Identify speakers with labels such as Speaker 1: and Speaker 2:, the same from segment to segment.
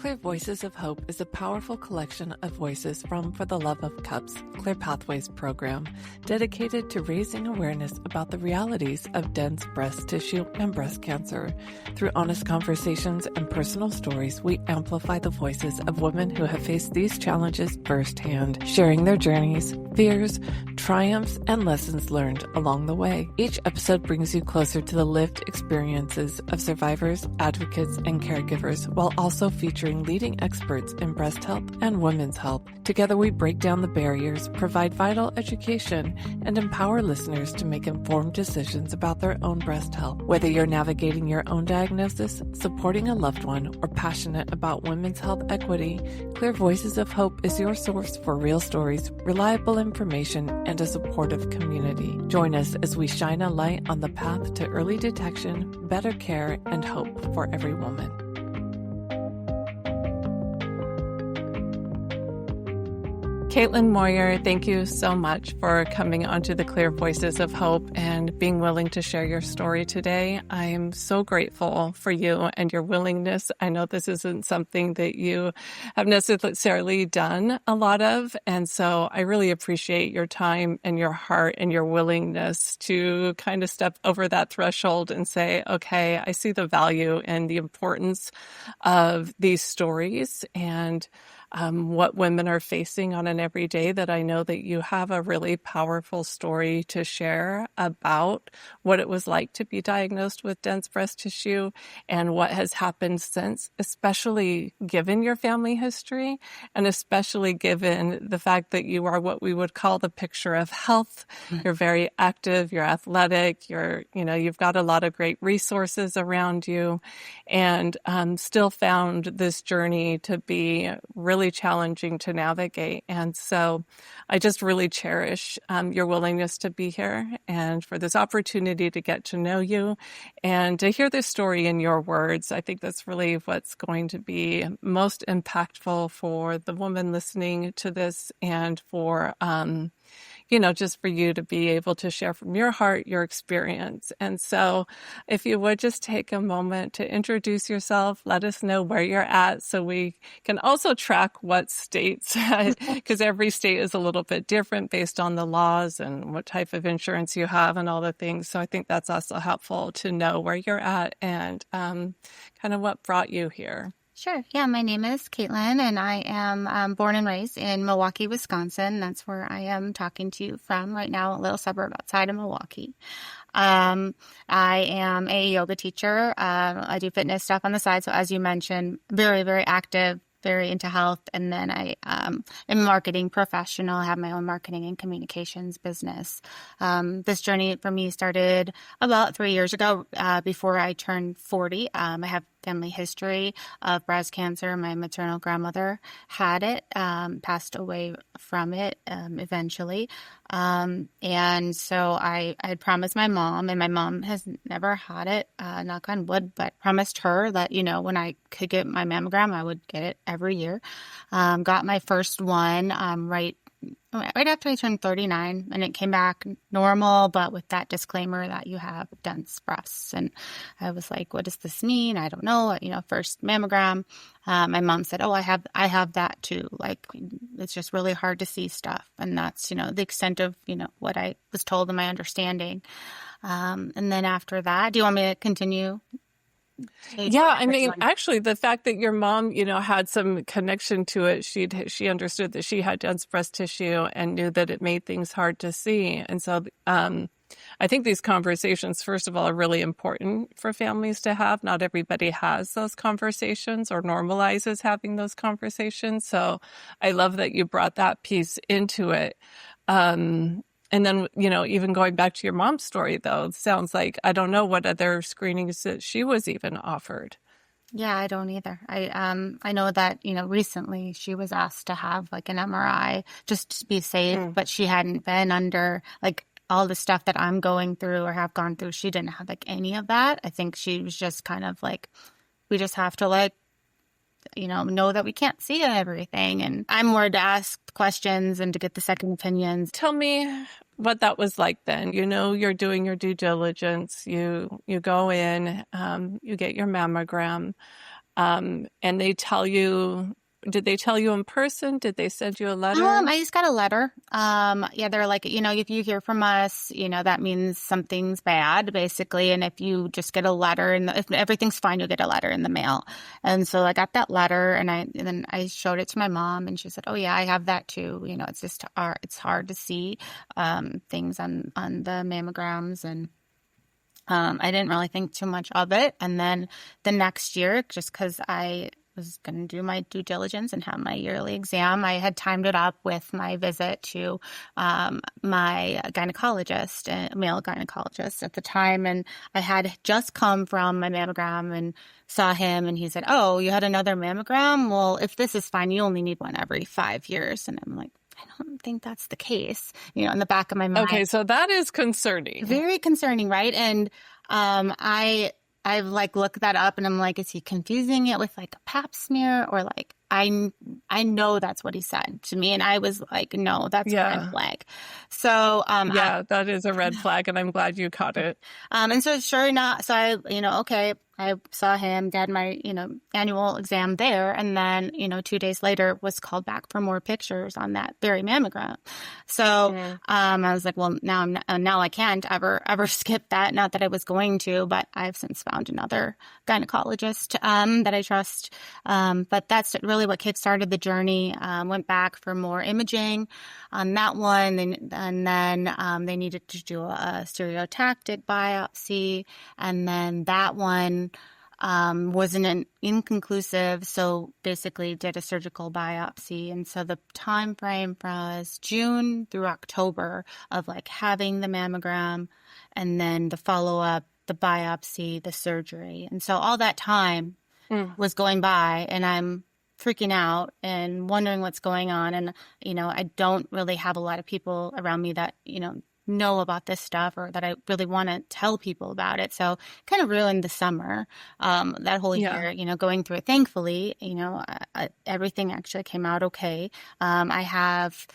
Speaker 1: Clear Voices of Hope is a powerful collection of voices from For the Love of Cups, Clear Pathways program, dedicated to raising awareness about the realities of dense breast tissue and breast cancer. Through honest conversations and personal stories, we amplify the voices of women who have faced these challenges firsthand, sharing their journeys, fears, triumphs, and lessons learned along the way. Each episode brings you closer to the lived experiences of survivors, advocates, and caregivers, while also featuring leading experts in breast health and women's health. Together, we break down the barriers, provide vital education, and empower listeners to make informed decisions about their own breast health. Whether you're navigating your own diagnosis, supporting a loved one, or passionate about women's health equity, Clear Voices of Hope is your source for real stories, reliable information, and a supportive community. Join us as we shine a light on the path to early detection, better care, and hope for every woman. Caitlin Moyer, thank you so much for coming onto the Clear Voices of Hope and being willing to share your story today. I am so grateful for you and your willingness. I know this isn't something that you have necessarily done a lot of, and so I really appreciate your time and your heart and your willingness to kind of step over that threshold and say, okay, I see the value and the importance of these stories and what women are facing on an everyday, that I know that you have a really powerful story to share about what it was like to be diagnosed with dense breast tissue and what has happened since, especially given your family history and especially given the fact that you are what we would call the picture of health. You're very active, you're athletic, you've got a lot of great resources around you, and still found this journey to be really challenging to navigate. And so I just really cherish your willingness to be here and for this opportunity to get to know you and to hear this story in your words. I think that's really what's going to be most impactful for the woman listening to this and for just for you to be able to share from your heart, your experience. And so if you would just take a moment to introduce yourself, let us know where you're at so we can also track what states, because every state is a little bit different based on the laws and what type of insurance you have and all the things. So I think that's also helpful to know where you're at and kind of what brought you here.
Speaker 2: Sure. Yeah, my name is Caitlin, and I am born and raised in Milwaukee, Wisconsin. That's where I am talking to you from right now, a little suburb outside of Milwaukee. I am a yoga teacher. I do fitness stuff on the side. So as you mentioned, very, very active, very into health. And then I am a marketing professional. I have my own marketing and communications business. This journey for me started about 3 years ago, before I turned 40. I have family history of breast cancer. My maternal grandmother had it, passed away from it eventually. And so I had promised my mom, and my mom has never had it, knock on wood, but promised her that, when I could get my mammogram, I would get it every year. Got my first one right after I turned 39, and it came back normal, but with that disclaimer that you have dense breasts. And I was like, what does this mean? I don't know. First mammogram. My mom said, oh, I have that too. Like, it's just really hard to see stuff. And that's, the extent of, what I was told and my understanding. And then after that, do you want me to continue?
Speaker 1: Yeah, I mean, actually, the fact that your mom, had some connection to it, she understood that she had dense breast tissue and knew that it made things hard to see. And so I think these conversations, first of all, are really important for families to have. Not everybody has those conversations or normalizes having those conversations. So I love that you brought that piece into it. And then, even going back to your mom's story, though, it sounds like, I don't know what other screenings that she was even offered.
Speaker 2: Yeah, I don't either. I know that, recently she was asked to have like an MRI just to be safe, but she hadn't been under like all the stuff that I'm going through or have gone through. She didn't have like any of that. I think she was just kind of like, we just have to know that we can't see everything. And I'm more to ask questions and to get the second opinions.
Speaker 1: Tell me what that was like then. You're doing your due diligence. You go in, you get your mammogram. And they tell you, did they tell you in person? Did they send you a letter?
Speaker 2: I just got a letter. Yeah, they're like, if you hear from us, that means something's bad, basically. And if you just get a letter and if everything's fine, you'll get a letter in the mail. And so I got that letter and then I showed it to my mom and she said, oh yeah, I have that too. It's just it's hard to see, things on the mammograms and I didn't really think too much of it. And then the next year, just because I was going to do my due diligence and have my yearly exam, I had timed it up with my visit to my gynecologist, a male gynecologist at the time. And I had just come from my mammogram and saw him and he said, oh, you had another mammogram? Well, if this is fine, you only need one every 5 years. And I'm like, I don't think that's the case, in the back of my mind.
Speaker 1: Okay, so that is concerning.
Speaker 2: Very concerning, right? And I've looked that up and I'm like, is he confusing it with a pap smear or I know that's what he said to me. And I was like, no, that's a red flag. So,
Speaker 1: that is a red flag and I'm glad you caught it.
Speaker 2: And so sure enough, so okay, I saw him, did my, annual exam there. And then, 2 days later was called back for more pictures on that very mammogram. So, I was like, well, now I can't ever skip that. Not that I was going to, but I've since found another gynecologist, that I trust. But that's really what kickstarted the journey. Went back for more imaging on that one. And then, they needed to do a stereotactic biopsy. And then that one wasn't inconclusive, so basically did a surgical biopsy. And so the time frame was June through October of having the mammogram and then the follow-up, the biopsy, the surgery. And so all that time was going by and I'm freaking out and wondering what's going on. And, I don't really have a lot of people around me that, know about this stuff or that I really want to tell people about it. So kind of ruined the summer, that whole year, going through it. Thankfully, everything actually came out okay. I have,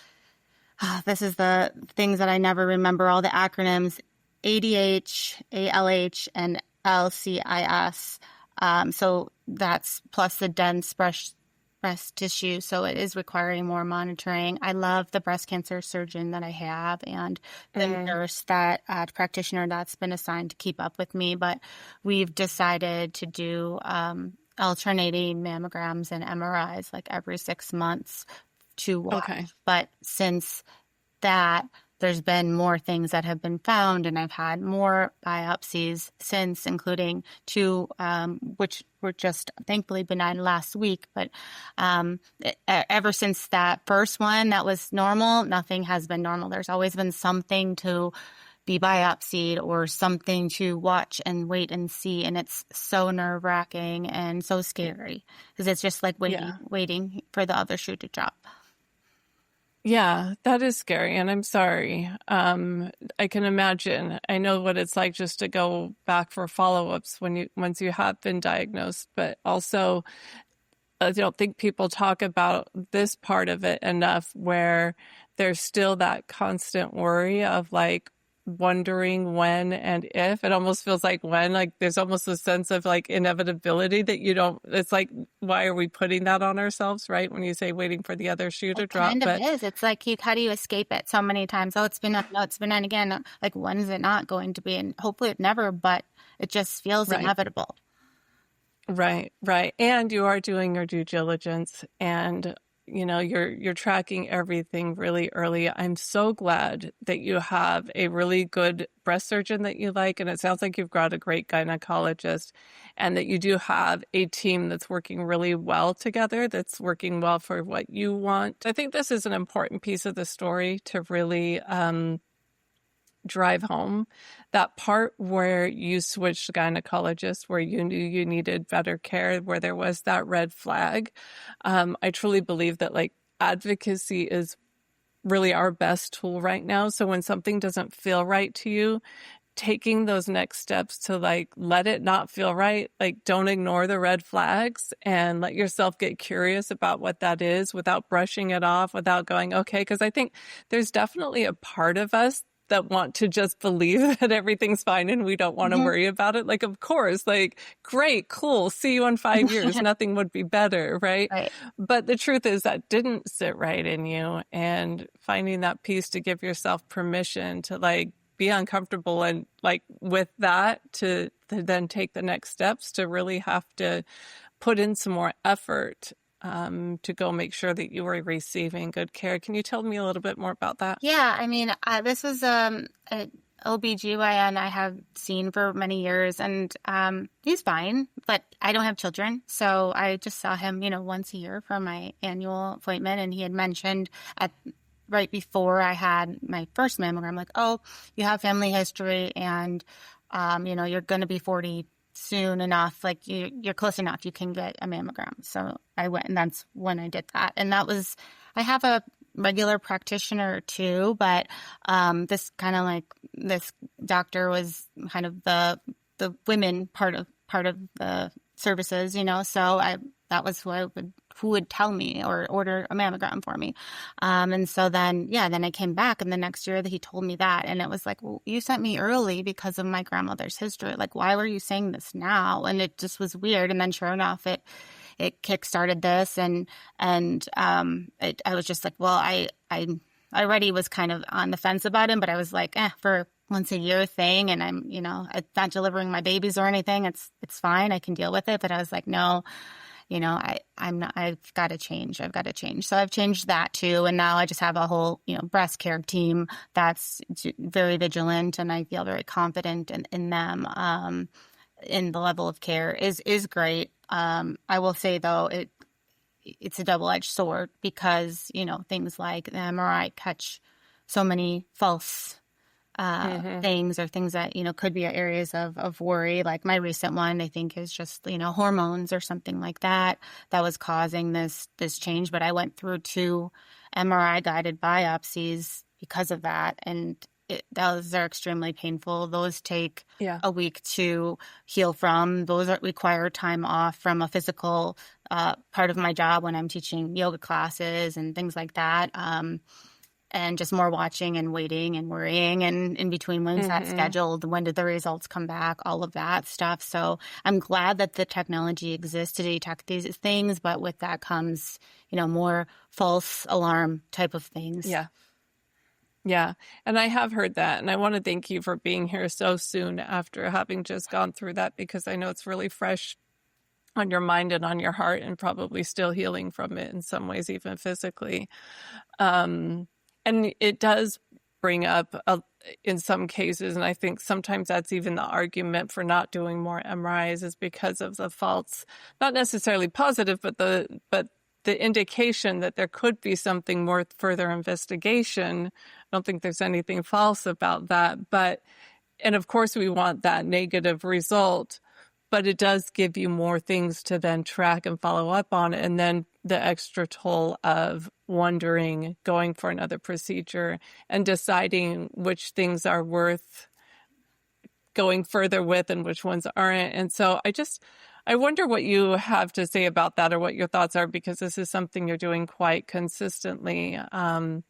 Speaker 2: this is the things that I never remember, all the acronyms, ADH, ALH, and LCIS. So that's plus the dense breast tissue, so it is requiring more monitoring. I love the breast cancer surgeon that I have and the nurse practitioner that's been assigned to keep up with me, but we've decided to do alternating mammograms and MRIs every 6 months to watch. Okay. But since that, there's been more things that have been found, and I've had more biopsies since, including 2, which were just thankfully benign last week. But ever since that first one that was normal, nothing has been normal. There's always been something to be biopsied or something to watch and wait and see. And it's so nerve-wracking and so scary because it's just waiting for the other shoe to drop.
Speaker 1: Yeah, that is scary, and I'm sorry. I can imagine. I know what it's like just to go back for follow-ups once you have been diagnosed, but also I don't think people talk about this part of it enough where there's still that constant worry of wondering when and if. It almost feels like when, there's almost a sense of inevitability that you don't, it's why are we putting that on ourselves, right? When you say waiting for the other shoe to drop.
Speaker 2: It kind of is. It's how do you escape it so many times? Oh, it's been on again. When is it not going to be? And hopefully it never, but it just feels inevitable.
Speaker 1: Right. And you are doing your due diligence and you're tracking everything really early. I'm so glad that you have a really good breast surgeon that you like, and it sounds like you've got a great gynecologist, and that you do have a team that's working really well together, that's working well for what you want. I think this is an important piece of the story to really drive home that part where you switched gynecologists, where you knew you needed better care, where there was that red flag. I truly believe that advocacy is really our best tool right now. So when something doesn't feel right to you, taking those next steps to let it not feel right, don't ignore the red flags and let yourself get curious about what that is without brushing it off, without going, okay, because I think there's definitely a part of us that want to just believe that everything's fine and we don't want to worry about it. Like, of course, like, great, cool, see you in 5 years. Nothing would be better, right?
Speaker 2: Right.
Speaker 1: But the truth is that didn't sit right in you, and finding that piece to give yourself permission to like be uncomfortable and like with that to then take the next steps to really have to put in some more effort to go make sure that you were receiving good care. Can you tell me a little bit more about that?
Speaker 2: Yeah, I mean, this was an OB GYN I have seen for many years, and he's fine, but I don't have children, so I just saw him, once a year for my annual appointment, and he had mentioned right before I had my first mammogram, like, oh, you have family history, and you're going to be 40 soon enough, like you're close enough, you can get a mammogram. So I went, and that's when I did that. And I have a regular practitioner too, but this doctor was kind of the women part of the services, so that was who would tell me or order a mammogram for me. And so then I came back, and the next year that he told me that, and it was like, well, you sent me early because of my grandmother's history. Like, why were you saying this now? And it just was weird. And then sure enough, it kickstarted this, and I was just like, well, I already was kind of on the fence about him, but I was like, for once a year thing, and I'm not delivering my babies or anything, it's fine, I can deal with it. But I was like, no, I've got to change. So I've changed that too. And now I just have a whole, breast care team that's very vigilant, and I feel very confident in them. In the level of care is great. I will say though, it's a double-edged sword because, things like the MRI catch so many false things, or things that, could be areas of worry. Like my recent one, I think is just, hormones or something like that was causing this change. But I went through 2 MRI guided biopsies because of that. And those are extremely painful. Those take a week to heal from. Those require time off from a physical part of my job when I'm teaching yoga classes and things like that. And just more watching and waiting and worrying, and in between, when's that scheduled? When did the results come back? All of that stuff. So I'm glad that the technology exists to detect these things, but with that comes, more false alarm type of things.
Speaker 1: Yeah. And I have heard that. And I want to thank you for being here so soon after having just gone through that, because I know it's really fresh on your mind and on your heart, and probably still healing from it in some ways, even physically. And it does bring up, in some cases, and I think sometimes that's even the argument for not doing more MRIs, is because of the false, not necessarily positive, but the indication that there could be something more further investigation. I don't think there's anything false about that. And of course we want that negative result, but it does give you more things to then track and follow up on. And then the extra toll of wondering, going for another procedure, and deciding which things are worth going further with and which ones aren't. And so I wonder what you have to say about that, or what your thoughts are, because this is something you're doing quite consistently. To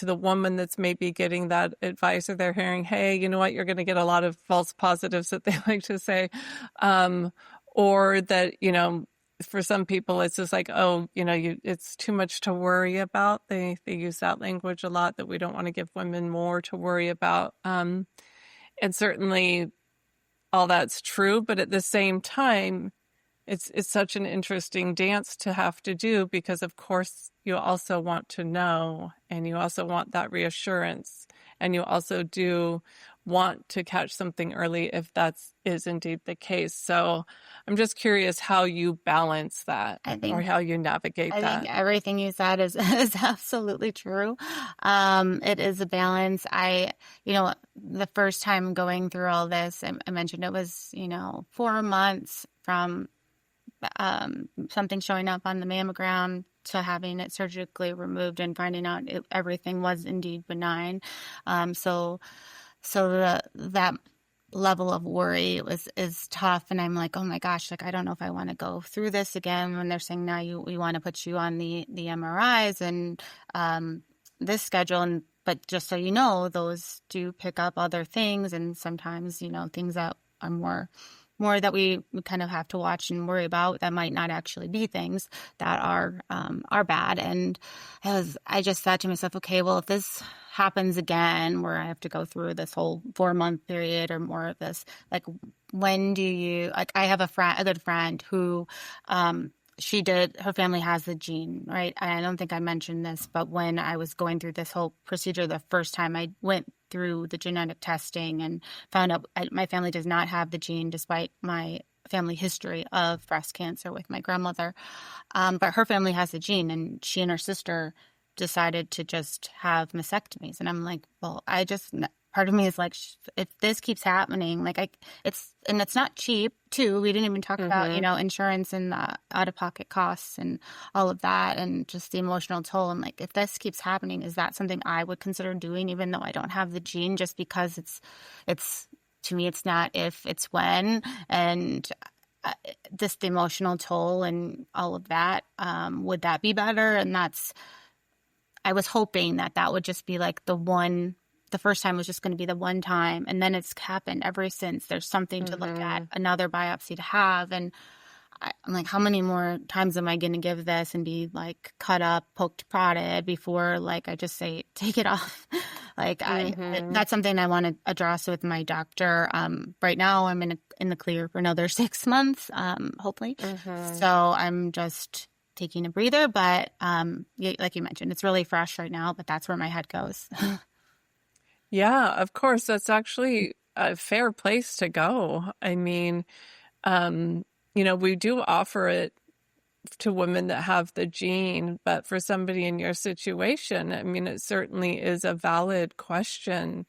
Speaker 1: the woman that's maybe getting that advice, or they're hearing, hey, you know what, you're going to get a lot of false positives, that they like to say, or that, for some people, it's just like, oh, it's too much to worry about. They use that language a lot, that we don't want to give women more to worry about. And certainly all that's true, but at the same time, it's such an interesting dance to have to do, because of course you also want to know, and you also want that reassurance, and you also do want to catch something early if that is indeed the case. So I'm just curious how you balance that, or how you navigate that.
Speaker 2: I think everything you said is absolutely true. It is a balance. The first time going through all this, I mentioned it was, 4 months from something showing up on the mammogram to having it surgically removed and finding out everything was indeed benign. So that level of worry is tough, and I'm like, oh my gosh, like I don't know if I want to go through this again, when they're saying now we want to put you on the MRIs and this schedule. And but just so you know, those do pick up other things, and sometimes, things that are more that we kind of have to watch and worry about that might not actually be things that are bad. And I just thought to myself, okay, well, if this happens again, where I have to go through this whole 4-month period or more of this, like, when do you, like, I have a good friend who, her family has the gene, right? I don't think I mentioned this, but when I was going through this whole procedure, the first time I went through the genetic testing and found out my family does not have the gene, despite my family history of breast cancer with my grandmother. But her family has the gene, and she and her sister decided to just have mastectomies. And I'm like, well, part of me is like, if this keeps happening, like it's not cheap too. We didn't even talk about, insurance and the out-of-pocket costs and all of that, and just the emotional toll. I'm like, if this keeps happening, is that something I would consider doing, even though I don't have the gene, just because it's to me, it's not if, it's when, and just the emotional toll and all of that. Would that be better? And I was hoping that would just be like the first time was just going to be the one time, and then it's happened ever since. There's something to look at, another biopsy to have, and I'm like, how many more times am I going to give this and be like cut up, poked, prodded before, like, I just say, take it off. Like, that's something I want to address with my doctor. Right now I'm in the clear for another 6 months, hopefully. So I'm just taking a breather, but like you mentioned, it's really fresh right now, but that's where my head goes.
Speaker 1: Yeah, of course. That's actually a fair place to go. I mean, we do offer it to women that have the gene, but for somebody in your situation, I mean, it certainly is a valid question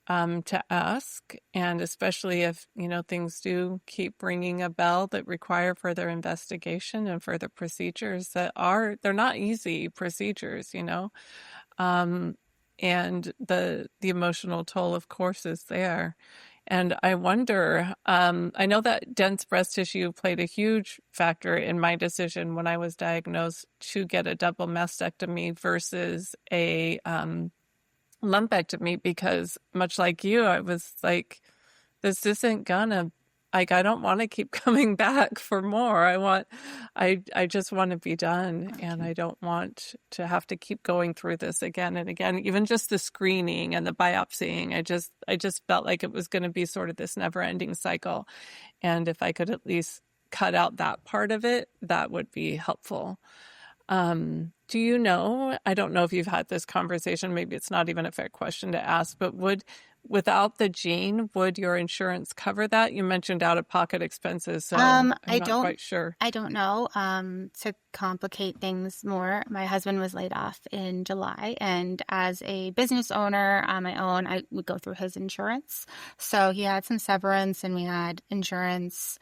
Speaker 1: to ask. And especially if, things do keep ringing a bell that require further investigation and further procedures they're not easy procedures, and the emotional toll, of course, is there. And I wonder, I know that dense breast tissue played a huge factor in my decision when I was diagnosed to get a double mastectomy versus a lumpectomy, because much like you, I was like, this isn't gonna, like, I don't want to keep coming back for more. I just want to be done. And I don't want to have to keep going through this again and again. Even just the screening and the biopsying, I just felt like it was going to be sort of this never ending cycle. And if I could at least cut out that part of it, that would be helpful. Do you know, I don't know if you've had this conversation, maybe it's not even a fair question to ask, but without the gene, would your insurance cover that? You mentioned out-of-pocket expenses, so I'm not quite sure.
Speaker 2: I don't know. To complicate things more, my husband was laid off in July, and as a business owner on my own, I would go through his insurance. So he had some severance, and we had insurance.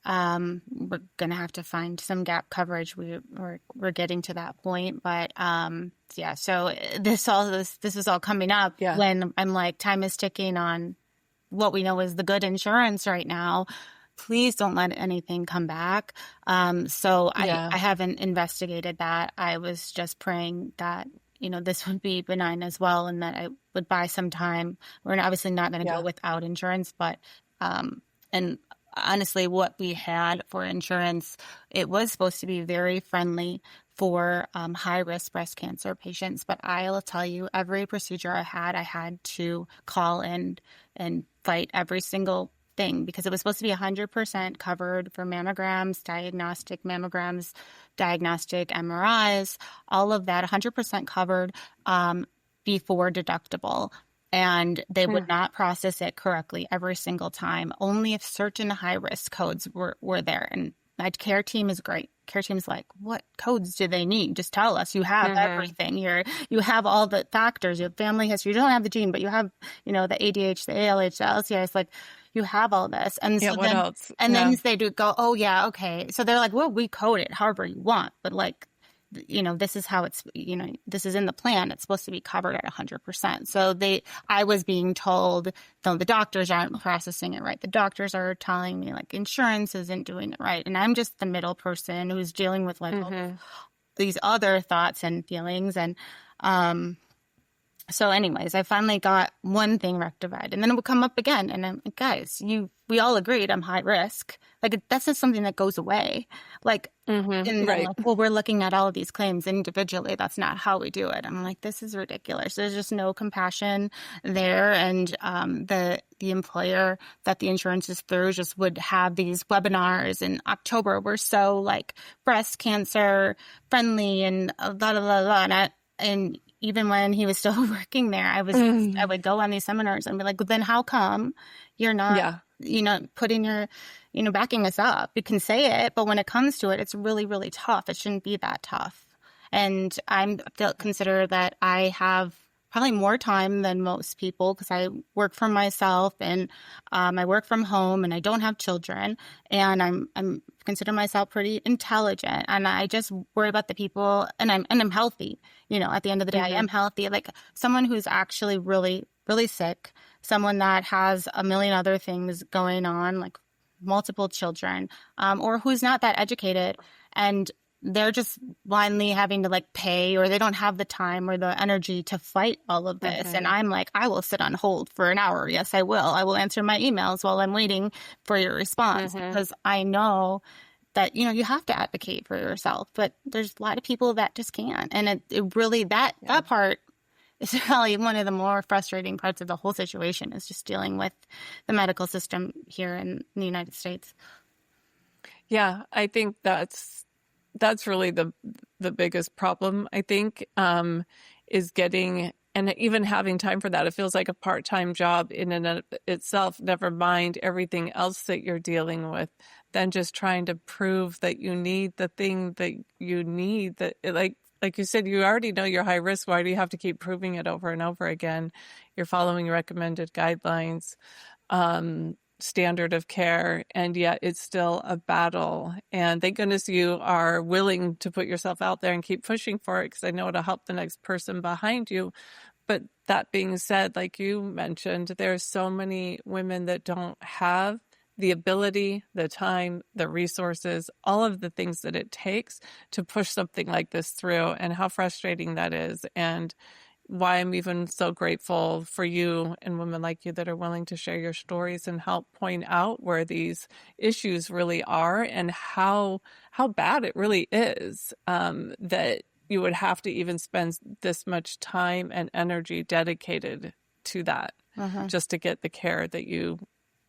Speaker 2: We're going to have to find some gap coverage. We're getting to that point, but yeah. So this is all coming up when I'm like, time is ticking on what we know is the good insurance right now. Please don't let anything come back. So I haven't investigated that. I was just praying that this would be benign as well, and that I would buy some time. We're obviously not going to go without insurance, but and honestly, what we had for insurance, it was supposed to be very friendly for high-risk breast cancer patients. But I'll tell you, every procedure I had to call and fight every single thing, because it was supposed to be 100% covered for mammograms, diagnostic mammograms, diagnostic MRIs, all of that, 100% covered before deductible. And they would not process it correctly every single time, only if certain high-risk codes were there. And my care team is great. Care team's like, what codes do they need? Just tell us. You have everything. You have all the factors. You have family history. You don't have the gene, but you have, the ADH, the ALH, the LCIS. Like, you have all this. And so
Speaker 1: what else?
Speaker 2: And then they do go, oh, yeah, okay. So they're like, well, we code it however you want. But, like, this is how it's, this is in the plan. It's supposed to be covered at 100%. So I was being told, no, the doctors aren't processing it right. The doctors are telling me, like, insurance isn't doing it right. And I'm just the middle person who's dealing with, like, all these other thoughts and feelings. And So anyways, I finally got one thing rectified, and then it would come up again. And I'm like, guys, we all agreed I'm high risk. Like, that's not something that goes away. Like, and then
Speaker 1: Right.
Speaker 2: like, well, we're looking at all of these claims individually. That's not how we do it. I'm like, this is ridiculous. There's just no compassion there. And the employer that the insurance is through just would have these webinars in October. We're so like breast cancer friendly and blah, blah, blah, blah. And even when he was still working there, I would go on these seminars and be like, then how come you're not, putting your, backing us up? You can say it, but when it comes to it, it's really, really tough. It shouldn't be that tough. And consider that I have probably more time than most people because I work for myself and I work from home and I don't have children, and I'm consider myself pretty intelligent, and I just worry about the people, and I'm healthy. At the end of the day, I am healthy. Like someone who's actually really, really sick, someone that has a million other things going on, like multiple children, or who's not that educated, and they're just blindly having to like pay, or they don't have the time or the energy to fight all of this. And I'm like, I will sit on hold for an hour. Yes, I will. I will answer my emails while I'm waiting for your response because I know that, you have to advocate for yourself. But there's a lot of people that just can't. And it really, that part is probably one of the more frustrating parts of the whole situation, is just dealing with the medical system here in the United States.
Speaker 1: Yeah, I think that's really the biggest problem, I think, is getting, and even having time for that. It feels like a part-time job in and of itself, never mind everything else that you're dealing with, then just trying to prove that you need the thing that you need, that like you said, you already know you're high risk. Why do you have to keep proving it over and over again? You're following recommended guidelines, standard of care, and yet it's still a battle. And thank goodness you are willing to put yourself out there and keep pushing for it, because I know it'll help the next person behind you. But that being said, like you mentioned, there's so many women that don't have the ability, the time, the resources, all of the things that it takes to push something like this through, and how frustrating that is. And why I'm even so grateful for you and women like you that are willing to share your stories and help point out where these issues really are and how bad it really is, that you would have to even spend this much time and energy dedicated to that just to get the care that you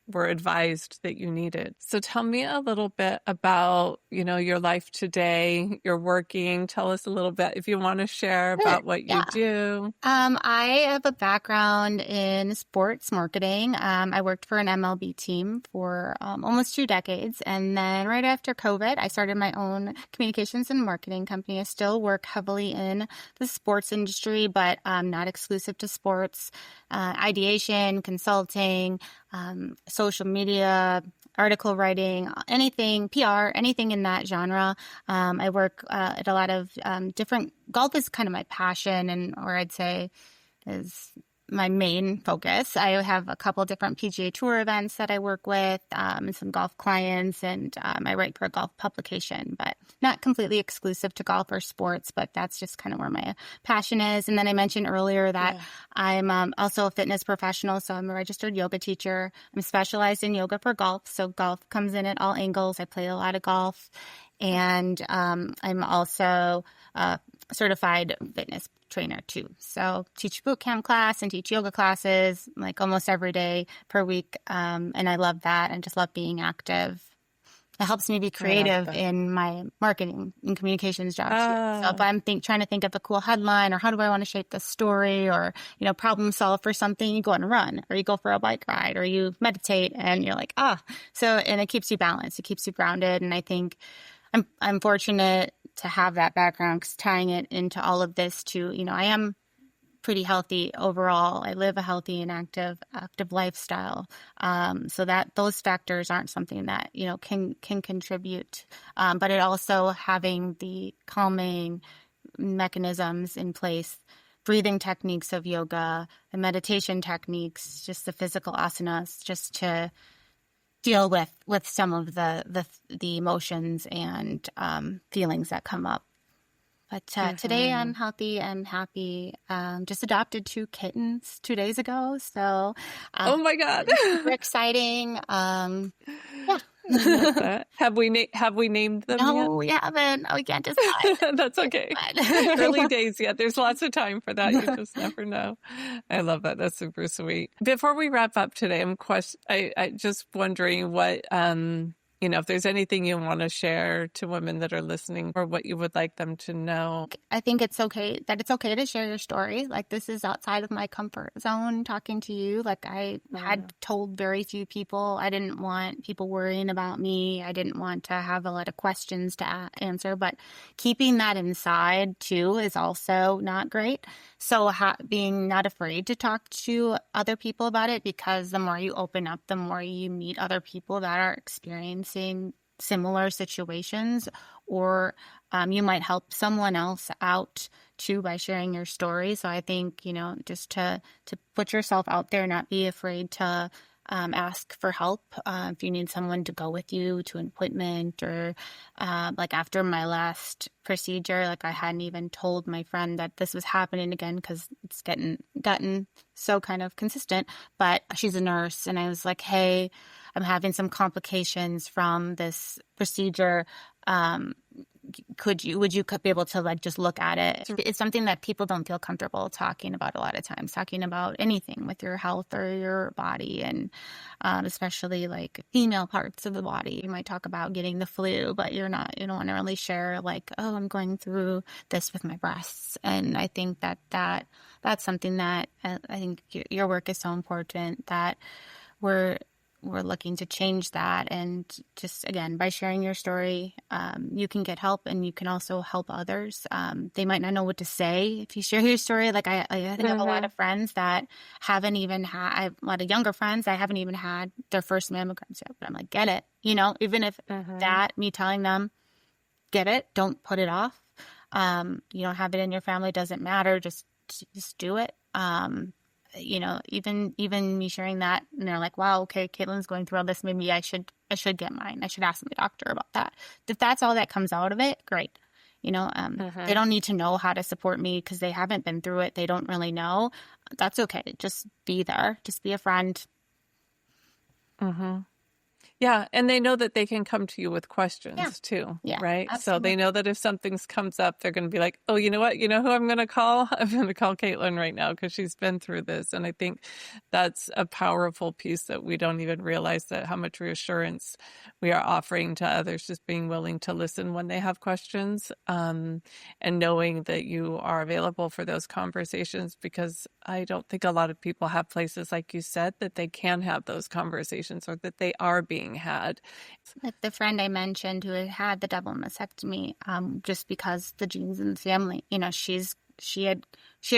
Speaker 1: were advised that you needed. So tell me a little bit about, your life today. You're working. Tell us a little bit, if you want to share, about what you do.
Speaker 2: I have a background in sports marketing. I worked for an MLB team for almost 2 decades. And then right after COVID, I started my own communications and marketing company. I still work heavily in the sports industry, but not exclusive to sports. Ideation, consulting, social media, article writing, anything, PR, anything in that genre. I work at a lot of different, golf is kind of my passion, or I'd say is my main focus. I have a couple different PGA Tour events that I work with, and some golf clients, and I write for a golf publication, but not completely exclusive to golf or sports, but that's just kind of where my passion is. And then I mentioned earlier that I'm also a fitness professional, so I'm a registered yoga teacher. I'm specialized in yoga for golf, so golf comes in at all angles. I play a lot of golf, and I'm also a certified fitness trainer too. So teach boot camp class and teach yoga classes like almost every day per week. And I love that, and just love being active. It helps me be creative in my marketing and communications job too. So if I'm trying to think of a cool headline, or how do I want to shape the story, or, problem solve for something, you go on a run, or you go for a bike ride, or you meditate, and you're like, and it keeps you balanced. It keeps you grounded. And I think I'm fortunate to have that background, because tying it into all of this too, I am pretty healthy overall. I live a healthy and active lifestyle. So that those factors aren't something that, can contribute. But it also having the calming mechanisms in place, breathing techniques of yoga, the meditation techniques, just the physical asanas, just to deal with some of the emotions and feelings that come up But today I'm healthy and happy. Just adopted 2 kittens 2 days ago. So
Speaker 1: Oh my God.
Speaker 2: super exciting. Yeah.
Speaker 1: I love that. Have we named them yet?
Speaker 2: No, we haven't. We can't decide.
Speaker 1: That's okay. Early days yet. There's lots of time for that. You just never know. I love that. That's super sweet. Before we wrap up today, I just wondering what, if there's anything you want to share to women that are listening or what you would like them to know.
Speaker 2: I think it's okay to share your story. Like, this is outside of my comfort zone talking to you. Like, I had told very few people. I didn't want people worrying about me. I didn't want to have a lot of questions to answer, but keeping that inside too is also not great. So being not afraid to talk to other people about it, because the more you open up, the more you meet other people that are experiencing similar situations, or you might help someone else out too by sharing your story. So I think, just to put yourself out there, not be afraid to ask for help. If you need someone to go with you to an appointment, or like after my last procedure, like I hadn't even told my friend that this was happening again because it's gotten so kind of consistent. But she's a nurse, and I was like, hey, I'm having some complications from this procedure. Would you be able to like just look at it? It's something that people don't feel comfortable talking about a lot of times, talking about anything with your health or your body, and especially like female parts of the body. You might talk about getting the flu, but you don't want to really share like, oh, I'm going through this with my breasts. And I think that's something that I think your work is so important, that we're looking to change that. And just, again, by sharing your story, you can get help, and you can also help others. They might not know what to say if you share your story. Like I have a lot of friends that haven't even had, I have a lot of younger friends that haven't even had their first mammograms yet. But I'm like, get it. Even if me telling them, get it, don't put it off. You don't have it in your family, doesn't matter. Just do it. Even me sharing that, and they're like, wow, okay, Caitlin's going through all this. Maybe I should get mine. I should ask my doctor about that. If that's all that comes out of it, great. They don't need to know how to support me because they haven't been through it. They don't really know. That's okay. Just be there. Just be a friend.
Speaker 1: Yeah. And they know that they can come to you with questions too, right? Absolutely. So they know that if something comes up, they're going to be like, oh, you know what? You know who I'm going to call? I'm going to call Caitlin right now because she's been through this. And I think that's a powerful piece that we don't even realize, that how much reassurance we are offering to others, just being willing to listen when they have questions, and knowing that you are available for those conversations, because I don't think a lot of people have places, like you said, that they can have those conversations, or that they are being had.
Speaker 2: Like the friend I mentioned who had the double mastectomy, just because the genes in the family, she had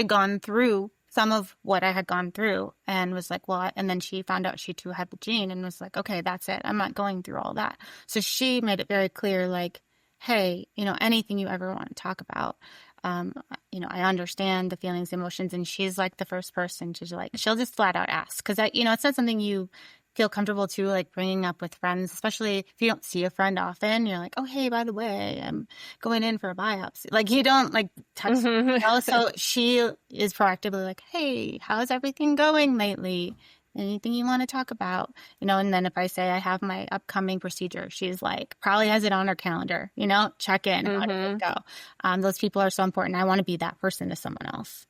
Speaker 2: gone through some of what I had gone through, and was like, well, and then she found out she too had the gene, and was like, okay, that's it. I'm not going through all that. So she made it very clear, like, hey, anything you ever want to talk about, I understand the feelings, emotions. And she's like the first person to like, she'll just flat out ask. Cause it's not something you feel comfortable to like bringing up with friends, especially if you don't see a friend often. You're like, oh, hey, by the way, I'm going in for a biopsy. Like, you don't like touch. So she is proactively like, hey, how's everything going lately? Anything you want to talk about? And then if I say I have my upcoming procedure, she's like, probably has it on her calendar, check in. How did it go? Those people are so important. I want to be that person to someone else.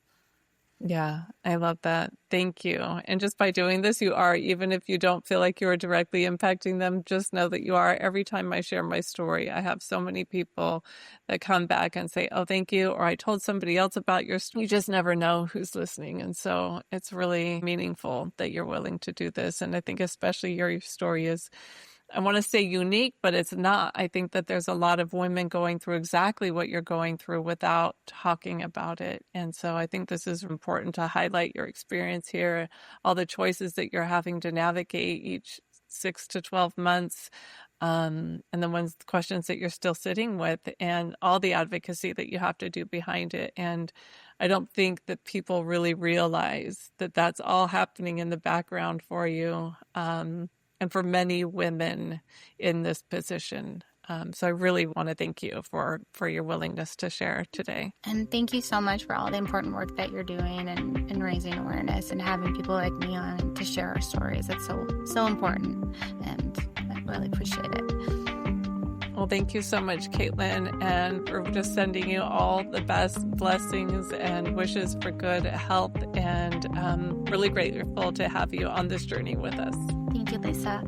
Speaker 1: Yeah, I love that. Thank you. And just by doing this, you are, even if you don't feel like you are directly impacting them, just know that you are. Every time I share my story, I have so many people that come back and say, oh, thank you, or I told somebody else about your story. You just never know who's listening. And so it's really meaningful that you're willing to do this. And I think especially your story is, I want to say unique, but it's not. I think that there's a lot of women going through exactly what you're going through without talking about it. And so I think this is important to highlight your experience here, all the choices that you're having to navigate each 6 to 12 months, and the questions that you're still sitting with, and all the advocacy that you have to do behind it. And I don't think that people really realize that that's all happening in the background for you. And for many women in this position, So I really want to thank you for your willingness to share today.
Speaker 2: And thank you so much for all the important work that you're doing and raising awareness and having people like me on to share our stories. It's so important, and I really appreciate it.
Speaker 1: Well, thank you so much, Caitlin, and we're just sending you all the best blessings and wishes for good health, and really grateful to have you on this journey with us.
Speaker 2: Thank you, Lisa.